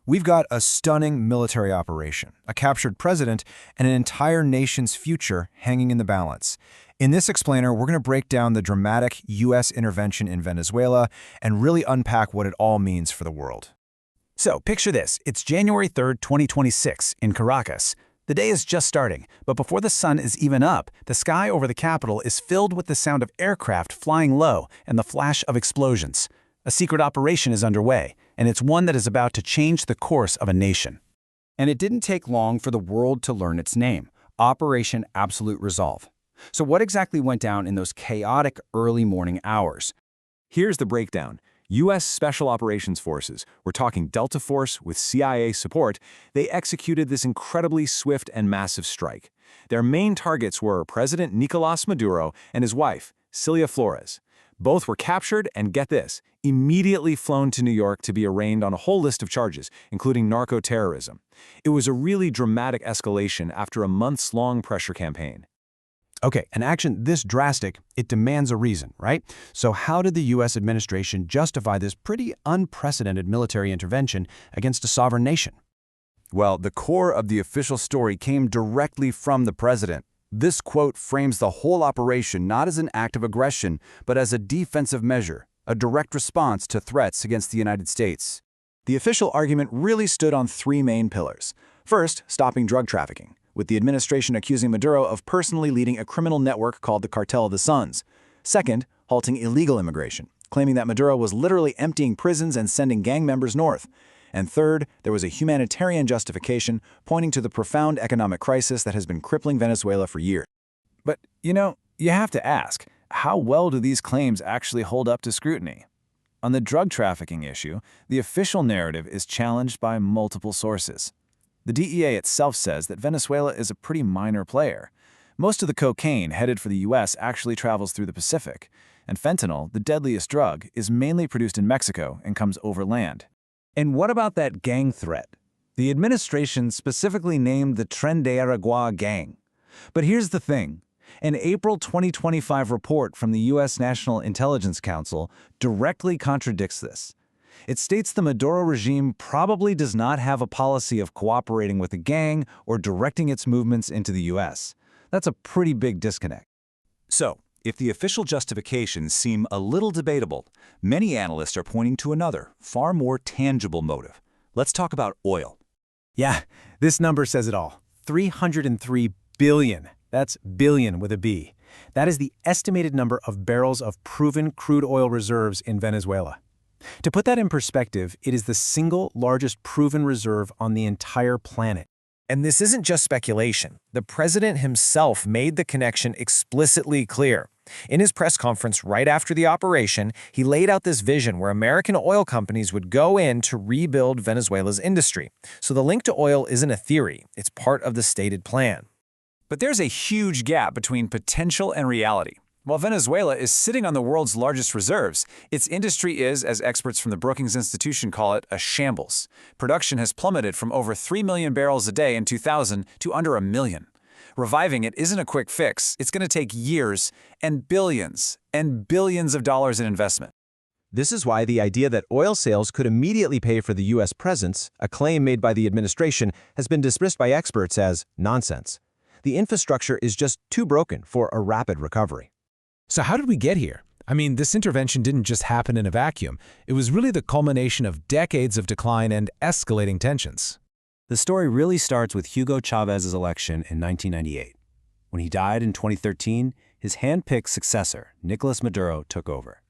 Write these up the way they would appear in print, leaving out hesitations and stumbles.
We've got a stunning military operation, a captured president, and an entire nation's future hanging in the balance. In this explainer, we're going to break down the dramatic U.S. intervention in Venezuela and really unpack what it all means for the world. So, picture this. It's January 3rd, 2026, in Caracas. The day is just starting, but before the sun is even up, the sky over the capital is filled with the sound of aircraft flying low and the flash of explosions. A secret operation is underway, and it's one that is about to change the course of a nation. And it didn't take long for the world to learn its name, Operation Absolute Resolve. So what exactly went down in those chaotic early morning hours? Here's the breakdown. U.S. Special Operations Forces, we're talking Delta Force with CIA support, they executed this incredibly swift and massive strike. Their main targets were President Nicolás Maduro and his wife, Cilia Flores. Both were captured and, get this, immediately flown to New York to be arraigned on a whole list of charges, including narco-terrorism. It was a really dramatic escalation after a months-long pressure campaign. Okay, an action this drastic, it demands a reason, right? So how did the U.S. administration justify this pretty unprecedented military intervention against a sovereign nation? Well, the core of the official story came directly from the president. This quote frames the whole operation not as an act of aggression, but as a defensive measure, a direct response to threats against the United States. The official argument really stood on three main pillars. First, stopping drug trafficking, with the administration accusing Maduro of personally leading a criminal network called the Cartel of the Suns. Second, halting illegal immigration, claiming that Maduro was literally emptying prisons and sending gang members north. And third, there was a humanitarian justification pointing to the profound economic crisis that has been crippling Venezuela for years. But, you have to ask, how well do these claims actually hold up to scrutiny? On the drug trafficking issue, the official narrative is challenged by multiple sources. The DEA itself says that Venezuela is a pretty minor player. Most of the cocaine headed for the U.S. actually travels through the Pacific, and fentanyl, the deadliest drug, is mainly produced in Mexico and comes overland. And what about that gang threat? The administration specifically named the Tren de Aragua gang. But here's the thing. An April 2025 report from the U.S. National Intelligence Council directly contradicts this. It states the Maduro regime probably does not have a policy of cooperating with the gang or directing its movements into the U.S. That's a pretty big disconnect. So, if the official justifications seem a little debatable, many analysts are pointing to another, far more tangible motive. Let's talk about oil. Yeah, this number says it all. 303 billion. That's billion with a B. That is the estimated number of barrels of proven crude oil reserves in Venezuela. To put that in perspective, it is the single largest proven reserve on the entire planet. And this isn't just speculation. The president himself made the connection explicitly clear. In his press conference right after the operation, he laid out this vision where American oil companies would go in to rebuild Venezuela's industry. So the link to oil isn't a theory, it's part of the stated plan. But there's a huge gap between potential and reality. While Venezuela is sitting on the world's largest reserves, its industry is, as experts from the Brookings Institution call it, a shambles. Production has plummeted from over 3 million barrels a day in 2000 to under 1 million. Reviving it isn't a quick fix. It's going to take years and billions of dollars in investment. This is why the idea that oil sales could immediately pay for the U.S. presence, a claim made by the administration, has been dismissed by experts as nonsense. The infrastructure is just too broken for a rapid recovery. So how did we get here? I mean, this intervention didn't just happen in a vacuum. It was really the culmination of decades of decline and escalating tensions. The story really starts with Hugo Chávez's election in 1998. When he died in 2013, his hand-picked successor, Nicolás Maduro, took over.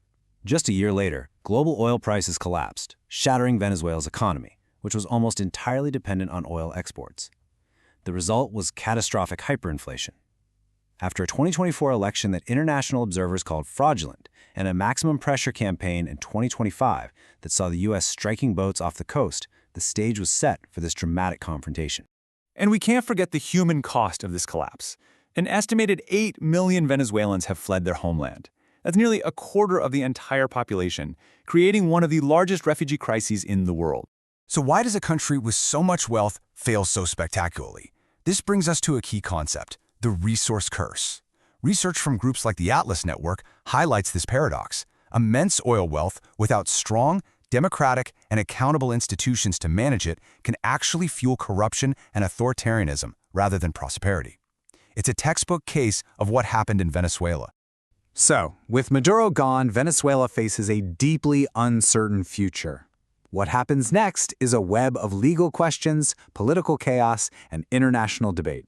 Just a year later, global oil prices collapsed, shattering Venezuela's economy, which was almost entirely dependent on oil exports. The result was catastrophic hyperinflation. After a 2024 election that international observers called fraudulent and a maximum pressure campaign in 2025 that saw the U.S. striking boats off the coast, the stage was set for this dramatic confrontation. And we can't forget the human cost of this collapse. An estimated 8 million Venezuelans have fled their homeland. That's nearly a quarter of the entire population, creating one of the largest refugee crises in the world. So why does a country with so much wealth fail so spectacularly? This brings us to a key concept: the resource curse. Research from groups like the Atlas Network highlights this paradox. Immense oil wealth without strong, democratic and accountable institutions to manage it can actually fuel corruption and authoritarianism rather than prosperity. It's a textbook case of what happened in Venezuela. So, with Maduro gone, Venezuela faces a deeply uncertain future. What happens next is a web of legal questions, political chaos, and international debate.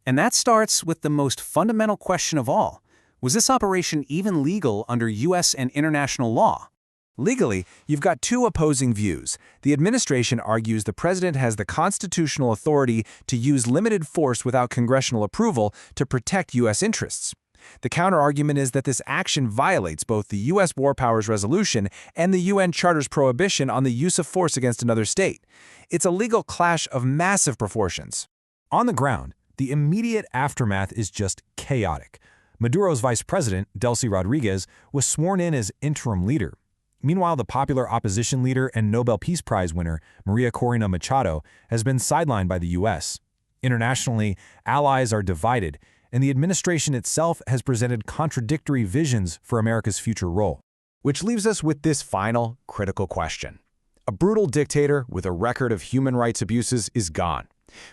And that starts with the most fundamental question of all. Was this operation even legal under U.S. and international law? Legally, you've got two opposing views. The administration argues the president has the constitutional authority to use limited force without congressional approval to protect U.S. interests. The counterargument is that this action violates both the U.S. War Powers Resolution and the UN Charter's prohibition on the use of force against another state. It's a legal clash of massive proportions. On the ground, the immediate aftermath is just chaotic. Maduro's vice president, Delcy Rodríguez, was sworn in as interim leader. Meanwhile, the popular opposition leader and Nobel Peace Prize winner, María Corina Machado, has been sidelined by the U.S. Internationally, allies are divided, and the administration itself has presented contradictory visions for America's future role. Which leaves us with this final, critical question. A brutal dictator with a record of human rights abuses is gone.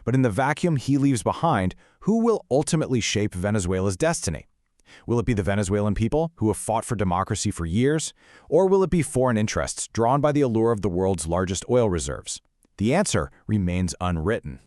But in the vacuum he leaves behind, who will ultimately shape Venezuela's destiny? Will it be the Venezuelan people who have fought for democracy for years? Or will it be foreign interests drawn by the allure of the world's largest oil reserves? The answer remains unwritten.